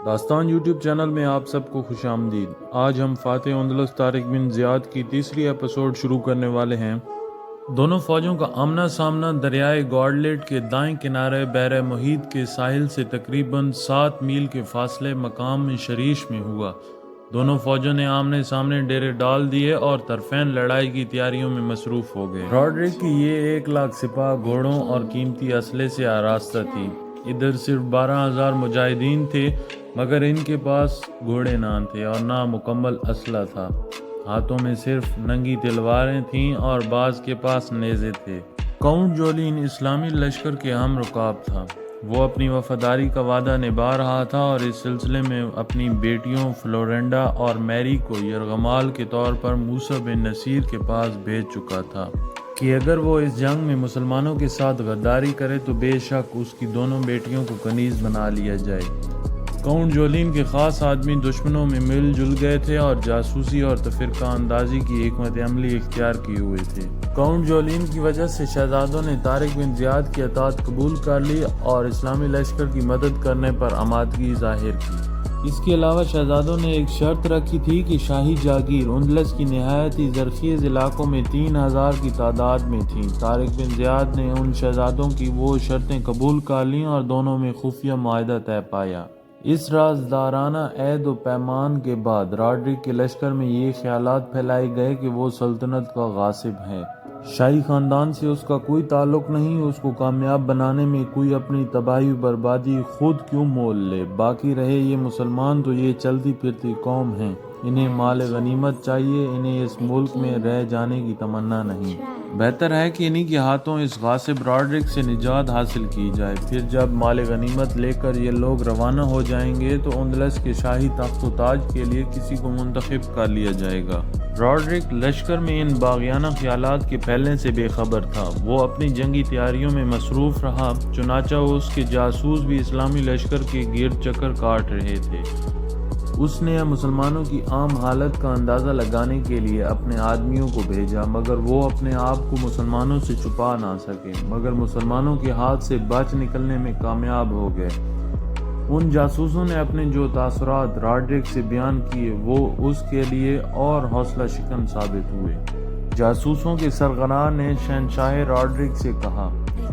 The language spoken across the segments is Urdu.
داستان یوٹیوب چینل میں آپ سب کو خوش آمدید۔ آج ہم فاتح اندلس طارق بن زیاد کی تیسری ایپیسوڈ شروع کرنے والے ہیں۔ دونوں فوجوں کا آمنا سامنا دریائے گارڈلیٹ کے دائیں کنارے بحر محیط کے ساحل سے تقریباً 7 میل کے فاصلے مقام شریش میں ہوا۔ دونوں فوجوں نے آمنے سامنے ڈیرے ڈال دیے اور طرفین لڑائی کی تیاریوں میں مصروف ہو گئے۔ راڈرک کی یہ 1,00,000 سپاہ گھوڑوں اور قیمتی اسلحے سے آراستہ تھی۔ ادھر صرف 12,000 مجاہدین تھے، مگر ان کے پاس گھوڑے نہ تھے اور نہ مکمل اسلحہ تھا۔ ہاتھوں میں صرف ننگی تلواریں تھیں اور بعض کے پاس نیزے تھے۔ کاؤنٹ جولین اسلامی لشکر کے ہم رکاب تھا۔ وہ اپنی وفاداری کا وعدہ نبھا رہا تھا اور اس سلسلے میں اپنی بیٹیوں فلورینڈا اور میری کو یرغمال کے طور پر موسیٰ بن نصیر کے پاس بھیج چکا تھا کہ اگر وہ اس جنگ میں مسلمانوں کے ساتھ غداری کرے تو بے شک اس کی دونوں بیٹیوں کو کنیز بنا لیا جائے۔ کاؤنٹ جولین کے خاص آدمی دشمنوں میں مل جل گئے تھے اور جاسوسی اور تفرقہ اندازی کی حکمت عملی اختیار کیے ہوئے تھے۔ کاؤنٹ جولین کی وجہ سے شہزادوں نے طارق بن زیاد کی اطاعت قبول کر لی اور اسلامی لشکر کی مدد کرنے پر آمادگی ظاہر کی۔ اس کے علاوہ شہزادوں نے ایک شرط رکھی تھی کہ شاہی جاگیر اندلس کی نہایت ہی زرخیز علاقوں میں 3,000 کی تعداد میں تھیں۔ طارق بن زیاد نے ان شہزادوں کی وہ شرطیں قبول کر لیں اور دونوں میں خفیہ معاہدہ طے پایا۔ اس رازدارانہ عہد و پیمان کے بعد راڈرک کے لشکر میں یہ خیالات پھیلائے گئے کہ وہ سلطنت کا غاصب ہے۔ شاہی خاندان سے اس کا کوئی تعلق نہیں، اس کو کامیاب بنانے میں کوئی اپنی تباہی و بربادی خود کیوں مول لے۔ باقی رہے یہ مسلمان تو یہ چلتی پھرتی قوم ہیں، انہیں مال غنیمت چاہیے، انہیں اس ملک میں رہ جانے کی تمنا نہیں۔ بہتر ہے کہ انہی کے ہاتھوں اس غاصب راڈرک سے نجات حاصل کی جائے۔ پھر جب مال غنیمت لے کر یہ لوگ روانہ ہو جائیں گے تو اندلس کے شاہی تخت و تاج کے لیے کسی کو منتخب کر لیا جائے گا۔ راڈرک لشکر میں ان باغیانہ خیالات کے پھیلنے سے بے خبر تھا۔ وہ اپنی جنگی تیاریوں میں مصروف رہا، چنانچہ اس کے جاسوس بھی اسلامی لشکر کے گرد چکر کاٹ رہے تھے۔ اس نے مسلمانوں کی عام حالت کا اندازہ لگانے کے لیے اپنے آدمیوں کو بھیجا، مگر وہ اپنے آپ کو مسلمانوں سے چھپا نہ سکے، مگر مسلمانوں کے ہاتھ سے بچ نکلنے میں کامیاب ہو گئے۔ ان جاسوسوں نے اپنے جو تاثرات راڈرک سے بیان کیے وہ اس کے لیے اور حوصلہ شکن ثابت ہوئے۔ جاسوسوں کے سرغنہ نے شہنشاہ راڈرک سے کہا،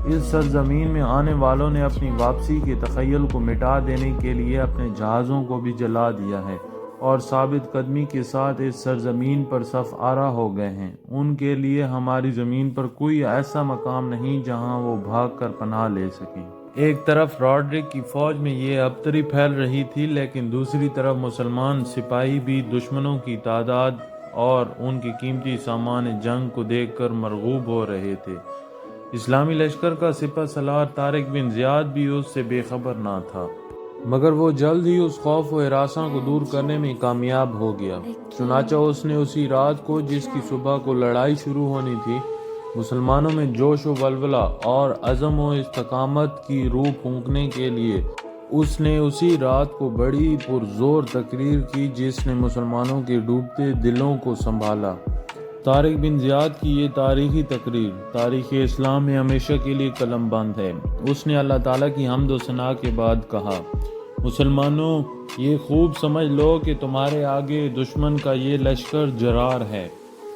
اس سرزمین میں آنے والوں نے اپنی واپسی کے تخیل کو مٹا دینے کے لیے اپنے جہازوں کو بھی جلا دیا ہے اور ثابت قدمی کے ساتھ اس سرزمین پر صف آرا ہو گئے ہیں۔ ان کے لیے ہماری زمین پر کوئی ایسا مقام نہیں جہاں وہ بھاگ کر پناہ لے سکیں۔ ایک طرف راڈرک کی فوج میں یہ ابتری پھیل رہی تھی، لیکن دوسری طرف مسلمان سپاہی بھی دشمنوں کی تعداد اور ان کی قیمتی سامان جنگ کو دیکھ کر مرغوب ہو رہے تھے۔ اسلامی لشکر کا سپہ سالار طارق بن زیاد بھی اس سے بے خبر نہ تھا، مگر وہ جلد ہی اس خوف و ہراساں کو دور کرنے میں کامیاب ہو گیا۔ چنانچہ اس نے اسی رات کو جس کی صبح کو لڑائی شروع ہونی تھی، مسلمانوں میں جوش و ولولہ اور عزم و استقامت کی روح پھونکنے کے لیے اس نے اسی رات کو بڑی پرزور تقریر کی جس نے مسلمانوں کے ڈوبتے دلوں کو سنبھالا۔ طارق بن زیاد کی یہ تاریخی تقریر تاریخ اسلام میں ہمیشہ کے لیے قلم بند ہے۔ اس نے اللہ تعالیٰ کی حمد و ثنا کے بعد کہا، مسلمانوں یہ خوب سمجھ لو کہ تمہارے آگے دشمن کا یہ لشکر جرار ہے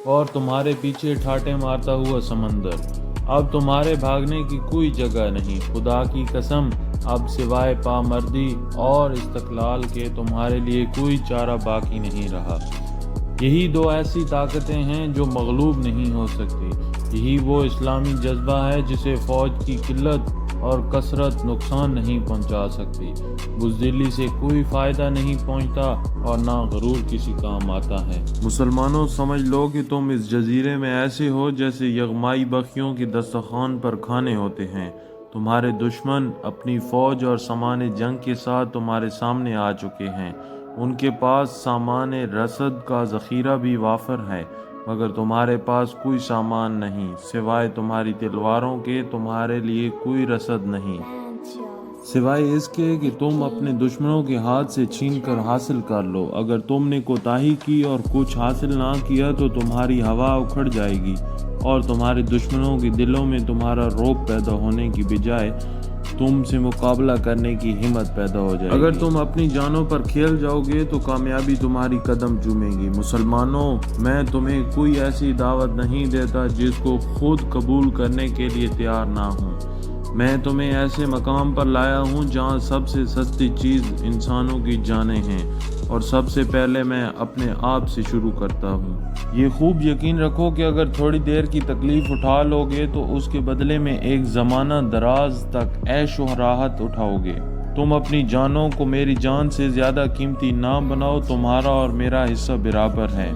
اور تمہارے پیچھے ٹھاٹے مارتا ہوا سمندر۔ اب تمہارے بھاگنے کی کوئی جگہ نہیں۔ خدا کی قسم اب سوائے پامردی اور استقلال کے تمہارے لیے کوئی چارہ باقی نہیں رہا۔ یہی دو ایسی طاقتیں ہیں جو مغلوب نہیں ہو سکتی۔ یہی وہ اسلامی جذبہ ہے جسے فوج کی قلت اور کثرت نقصان نہیں پہنچا سکتی۔ بزدلی سے کوئی فائدہ نہیں پہنچتا اور نہ غرور کسی کام آتا ہے۔ مسلمانوں سمجھ لو کہ تم اس جزیرے میں ایسے ہو جیسے یغمائی بخیوں کے دسترخوان پر کھانے ہوتے ہیں۔ تمہارے دشمن اپنی فوج اور سامان جنگ کے ساتھ تمہارے سامنے آ چکے ہیں۔ ان کے پاس سامان رسد کا ذخیرہ بھی وافر ہے، مگر تمہارے پاس کوئی سامان نہیں، سوائے تمہاری تلواروں کے تمہارے لیے کوئی رسد نہیں، سوائے اس کے کہ تم اپنے دشمنوں کے ہاتھ سے چھین کر حاصل کر لو۔ اگر تم نے کوتاہی کی اور کچھ حاصل نہ کیا تو تمہاری ہوا اکھڑ جائے گی اور تمہارے دشمنوں کے دلوں میں تمہارا رعب پیدا ہونے کی بجائے تم سے مقابلہ کرنے کی ہمت پیدا ہو جائے گی۔ اگر تم اپنی جانوں پر کھیل جاؤ گے تو کامیابی تمہاری قدم چومے گی۔ مسلمانوں، میں تمہیں کوئی ایسی دعوت نہیں دیتا جس کو خود قبول کرنے کے لیے تیار نہ ہوں۔ میں تمہیں ایسے مقام پر لایا ہوں جہاں سب سے سستی چیز انسانوں کی جانیں ہیں، اور سب سے پہلے میں اپنے آپ سے شروع کرتا ہوں۔ یہ خوب یقین رکھو کہ اگر تھوڑی دیر کی تکلیف اٹھا لو گے تو اس کے بدلے میں ایک زمانہ دراز تک عیش و راحت اٹھاؤ گے۔ تم اپنی جانوں کو میری جان سے زیادہ قیمتی نہ بناؤ، تمہارا اور میرا حصہ برابر ہے۔